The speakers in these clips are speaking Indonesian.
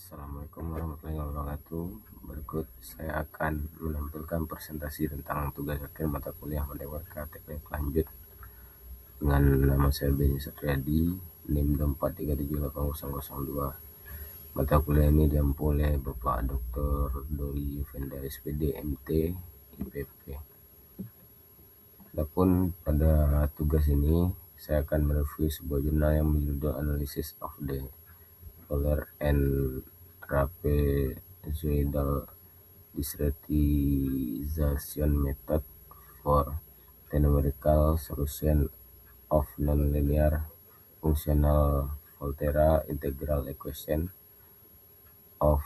Assalamualaikum warahmatullahi wabarakatuh. Berikut saya akan menampilkan presentasi tentang tugas akhir mata kuliah Matematika Teknik Lanjut dengan nama saya Beni Satriadi, NIM 243780002. Mata kuliah ini diampu oleh Bapak Dr. Dori Yuvenda SPD MT IPP. Adapun pada tugas ini saya akan mereview sebuah jurnal yang berjudul Analysis of the Euler and Trapezoidal Discretization Method for the Numerical Solution of Nonlinear Functional Volterra Integral Equation of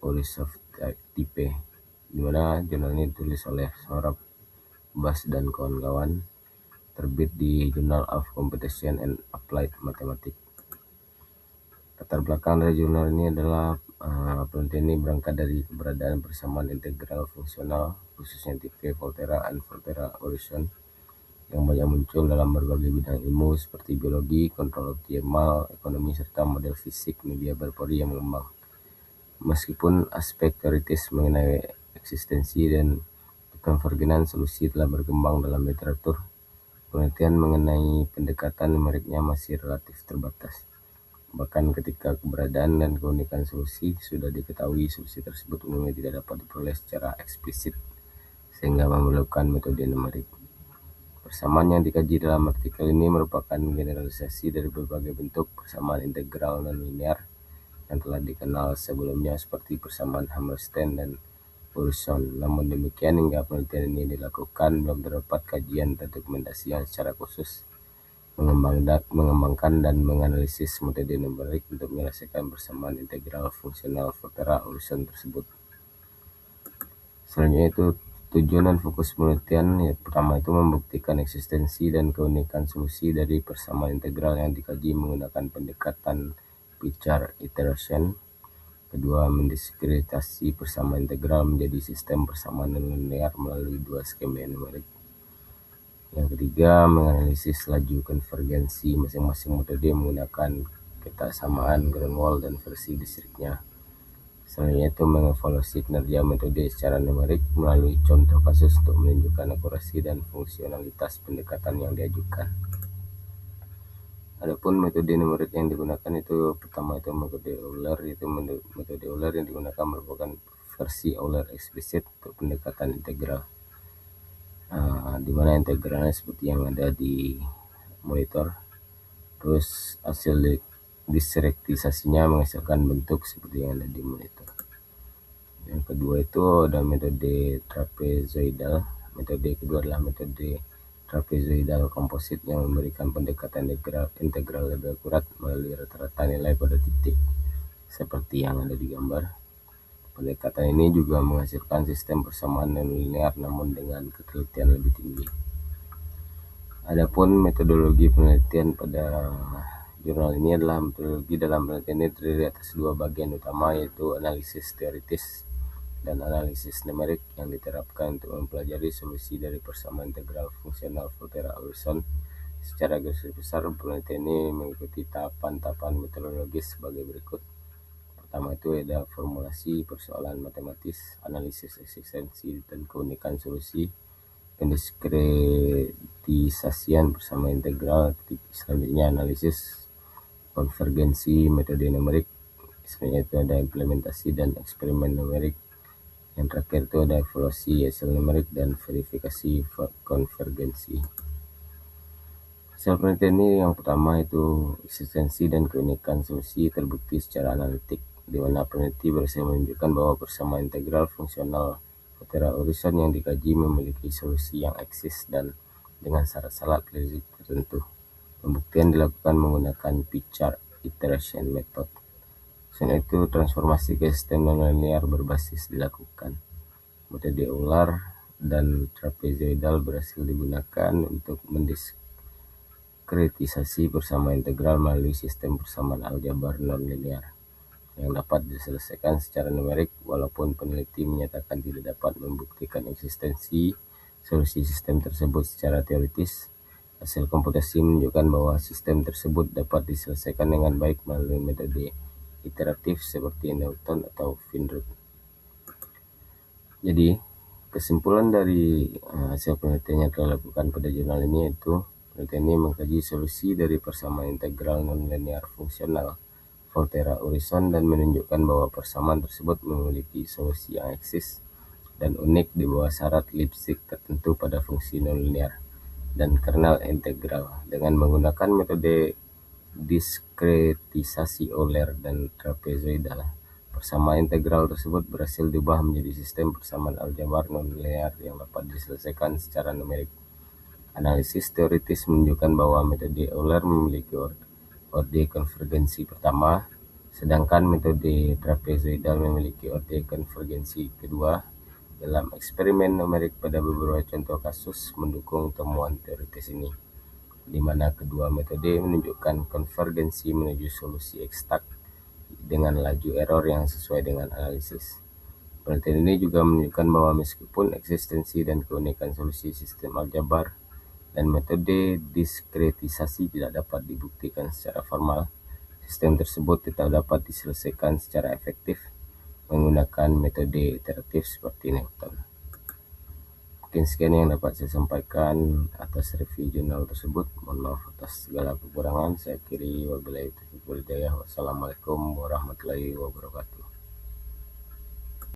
Ulyssov type, di mana jurnal ini ditulis oleh Saurabh Bas dan kawan-kawan, terbit di Journal of Computation and Applied Mathematics. Latar belakang dari jurnal ini adalah penelitian ini berangkat dari keberadaan persamaan integral fungsional, khususnya tipe Volterra dan Volterra Ulyssov, yang banyak muncul dalam berbagai bidang ilmu seperti biologi, kontrol optimal, ekonomi, serta model fisik media berpori yang mengembang. Meskipun aspek teoritis mengenai eksistensi dan konvergenan solusi telah berkembang dalam literatur, penelitian mengenai pendekatan numeriknya masih relatif terbatas. Bahkan ketika keberadaan dan keunikan solusi sudah diketahui, solusi tersebut umumnya tidak dapat diperoleh secara eksplisit sehingga memerlukan metode numerik. Persamaan yang dikaji dalam artikel ini merupakan generalisasi dari berbagai bentuk persamaan integral nonlinear yang telah dikenal sebelumnya seperti persamaan Hammerstein dan Ulyssov. Namun demikian, hingga penelitian ini dilakukan belum terdapat kajian dan dokumentasi yang secara khusus mengembangkan dan menganalisis metode numerik untuk menyelesaikan persamaan integral fungsional Volterra Ulyssov tersebut. Selanjutnya itu tujuan dan fokus penelitian. Yang pertama itu membuktikan eksistensi dan keunikan solusi dari persamaan integral yang dikaji menggunakan pendekatan Picard iteration. Kedua, mendiskretasi persamaan integral menjadi sistem persamaan nonlinear melalui dua skema numerik. Yang ketiga, menganalisis laju konvergensi masing-masing metode menggunakan kesamaan Grunwald dan versi distriknya. Selanjutnya itu mengevaluasi kinerja metode secara numerik melalui contoh kasus untuk menunjukkan akurasi dan fungsionalitas pendekatan yang diajukan. Adapun metode numerik yang digunakan itu pertama itu metode Euler, yaitu metode Euler yang digunakan merupakan versi Euler eksplisit untuk pendekatan integral, di mana integralnya seperti yang ada di monitor. Terus hasil diskretisasinya menghasilkan bentuk seperti yang ada di monitor. Yang kedua itu ada metode trapezoidal. Metode kedua adalah metode trapezoidal komposit yang memberikan pendekatan integral lebih akurat melalui rata-rata nilai pada titik seperti yang ada di gambar. Pendekatan ini juga menghasilkan sistem persamaan nonlinear namun dengan ketelitian lebih tinggi. Adapun metodologi penelitian pada jurnal ini adalah metodologi dalam penelitian ini terdiri atas dua bagian utama, yaitu analisis teoritis dan analisis numerik yang diterapkan untuk mempelajari solusi dari persamaan integral fungsional Volterra Ulyssov. Secara garis besar, penelitian ini mengikuti tahapan-tahapan metodologis sebagai berikut. Pertama itu ada formulasi persoalan matematis, analisis eksistensi dan keunikan solusi, pendiskretisasian persamaan integral. Selanjutnya analisis konvergensi metode numerik. Selanjutnya itu ada implementasi dan eksperimen numerik. Yang terakhir itu ada evaluasi hasil numerik dan verifikasi konvergensi. Hasil penelitian ini yang pertama itu eksistensi dan keunikan solusi terbukti secara analitik, di mana peneliti berhasil menunjukkan bahwa persamaan integral fungsional Volterra Ulyssov yang dikaji memiliki solusi yang eksis dan dengan syarat-syarat tertentu. Pembuktian dilakukan menggunakan Picard iteration method. Selain itu, transformasi ke sistem nonlinear berbasis dilakukan. Metode Euler dan trapezoidal berhasil digunakan untuk mendiskretisasi persamaan integral melalui sistem persamaan aljabar nonlinear yang dapat diselesaikan secara numerik, walaupun peneliti menyatakan tidak dapat membuktikan eksistensi solusi sistem tersebut secara teoritis. Hasil komputasi menunjukkan bahwa sistem tersebut dapat diselesaikan dengan baik melalui metode iteratif seperti Newton atau Finrod. Jadi, kesimpulan dari hasil penelitian yang telah dilakukan pada jurnal ini yaitu penelitian ini mengkaji solusi dari persamaan integral nonlinear fungsional Volterra-Urysohn dan menunjukkan bahwa persamaan tersebut memiliki solusi yang eksis dan unik di bawah syarat Lipschitz tertentu pada fungsi nonlinear dan kernel integral. Dengan menggunakan metode diskretisasi Euler dan trapezoidal, persamaan integral tersebut berhasil diubah menjadi sistem persamaan aljabar nonlinear yang dapat diselesaikan secara numerik. Analisis teoritis menunjukkan bahwa metode Euler memiliki orde konvergensi pertama, sedangkan metode trapezoidal memiliki orde konvergensi kedua. Dalam eksperimen numerik pada beberapa contoh kasus mendukung temuan teoritis ini, di mana kedua metode menunjukkan konvergensi menuju solusi ekstak dengan laju error yang sesuai dengan analisis. Penelitian ini juga menunjukkan bahwa meskipun eksistensi dan keunikan solusi sistem aljabar dan metode diskretisasi tidak dapat dibuktikan secara formal, sistem tersebut tetap dapat diselesaikan secara efektif menggunakan metode iteratif seperti Newton. Mungkin sekian yang dapat saya sampaikan atas review jurnal tersebut. Mohon maaf atas segala kekurangan. Saya akhiri wabillahi taufiq wal hidayah. Wassalamualaikum warahmatullahi wabarakatuh.